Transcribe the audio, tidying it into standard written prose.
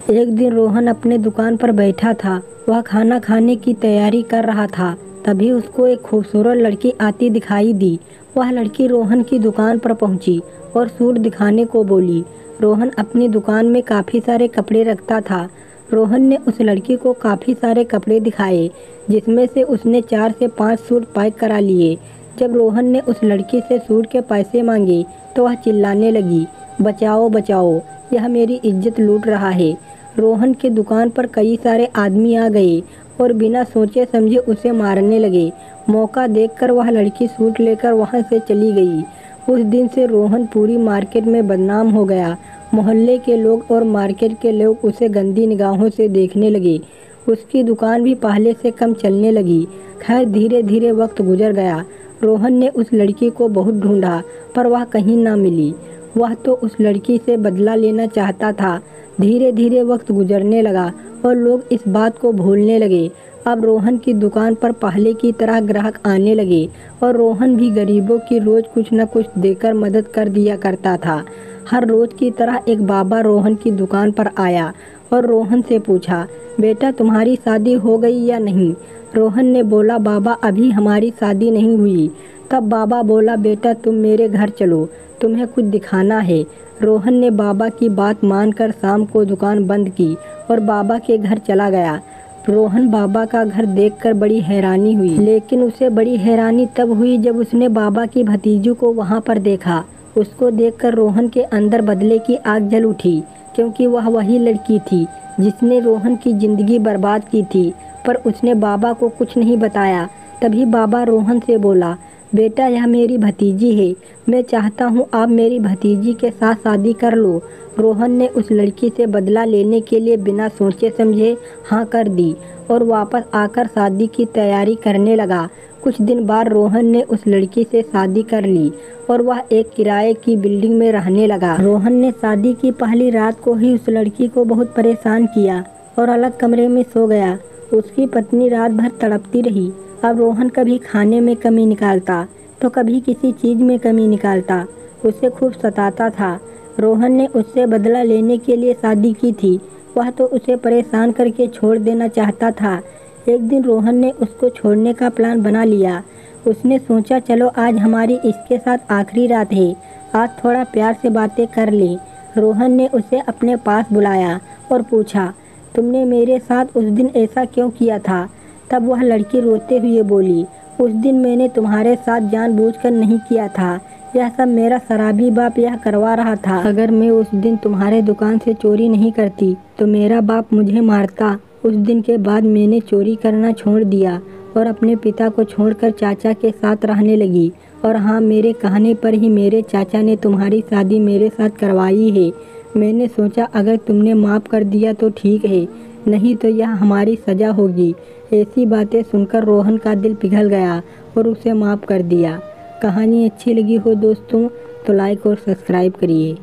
एक दिन रोहन अपने दुकान पर बैठा था। वह खाना खाने की तैयारी कर रहा था। तभी उसको एक खूबसूरत लड़की आती दिखाई दी। वह लड़की रोहन की दुकान पर पहुंची और सूट दिखाने को बोली। रोहन अपनी दुकान में काफ़ी सारे कपड़े रखता था। रोहन ने उस लड़की को काफ़ी सारे कपड़े दिखाए, जिसमें से उसने 4 से 5 सूट पैक करा लिए। जब रोहन ने उस लड़की से सूट के पैसे मांगे तो वह चिल्लाने लगी, बचाओ बचाओ, यह मेरी इज्जत लूट रहा है। रोहन की दुकान पर कई सारे आदमी आ गए और बिना सोचे समझे उसे मारने लगे। मौका देखकर वह लड़की सूट लेकर वहां से चली गई। उस दिन से रोहन पूरी मार्केट में बदनाम हो गया। मोहल्ले के लोग और मार्केट के लोग उसे गंदी निगाहों से देखने लगे। उसकी दुकान भी पहले से कम चलने लगी। खैर धीरे धीरे वक्त गुजर गया। रोहन ने उस लड़की को बहुत ढूंढा पर वह कहीं ना मिली। वह तो उस लड़की से बदला लेना चाहता था। धीरे धीरे वक्त गुजरने लगा और लोग इस बात को भूलने लगे। अब रोहन की दुकान पर पहले की तरह ग्राहक आने लगे और रोहन भी गरीबों की रोज कुछ न कुछ देकर मदद कर दिया करता था। हर रोज की तरह एक बाबा रोहन की दुकान पर आया और रोहन से पूछा, बेटा तुम्हारी शादी हो गई या नहीं? रोहन ने बोला, बाबा अभी हमारी शादी नहीं हुई। तब बाबा बोला, बेटा तुम मेरे घर चलो, तुम्हें कुछ दिखाना है। रोहन ने बाबा की बात मानकर शाम को दुकान बंद की और बाबा के घर चला गया। रोहन बाबा का घर देखकर बड़ी हैरानी हुई, लेकिन उसे बड़ी हैरानी तब हुई जब उसने बाबा की भतीजू को वहां पर देखा। उसको देखकर रोहन के अंदर बदले की आग जल उठी, क्योंकि वह वही लड़की थी जिसने रोहन की जिंदगी बर्बाद की थी। पर उसने बाबा को कुछ नहीं बताया। तभी बाबा रोहन से बोला, बेटा यह मेरी भतीजी है, मैं चाहता हूँ आप मेरी भतीजी के साथ शादी कर लो। रोहन ने उस लड़की से बदला लेने के लिए बिना सोचे समझे हाँ कर दी और वापस आकर शादी की तैयारी करने लगा। कुछ दिन बाद रोहन ने उस लड़की से शादी कर ली और वह एक किराए की बिल्डिंग में रहने लगा। रोहन ने शादी की पहली रात को ही उस लड़की को बहुत परेशान किया और अलग कमरे में सो गया। उसकी पत्नी रात भर तड़पती रही। अब रोहन कभी खाने में कमी निकालता तो कभी किसी चीज़ में कमी निकालता। उसे खूब सताता था। रोहन ने उससे बदला लेने के लिए शादी की थी। वह तो उसे परेशान करके छोड़ देना चाहता था। एक दिन रोहन ने उसको छोड़ने का प्लान बना लिया। उसने सोचा, चलो आज हमारी इसके साथ आखिरी रात है, आज थोड़ा प्यार से बातें कर ले। रोहन ने उसे अपने पास बुलाया और पूछा, तुमने मेरे साथ उस दिन ऐसा क्यों किया था? तब वह लड़की रोते हुए बोली, उस दिन मैंने तुम्हारे साथ जानबूझकर नहीं किया था, यह सब मेरा शराबी बाप यह करवा रहा था। अगर मैं उस दिन तुम्हारे दुकान से चोरी नहीं करती तो मेरा बाप मुझे मारता। उस दिन के बाद मैंने चोरी करना छोड़ दिया और अपने पिता को छोड़कर चाचा के साथ रहने लगी। और हाँ, मेरे कहने पर ही मेरे चाचा ने तुम्हारी शादी मेरे साथ करवाई है। मैंने सोचा अगर तुमने माफ़ कर दिया तो ठीक है, नहीं तो यह हमारी सज़ा होगी। ऐसी बातें सुनकर रोहन का दिल पिघल गया और उसे माफ़ कर दिया। कहानी अच्छी लगी हो दोस्तों तो लाइक और सब्सक्राइब करिए।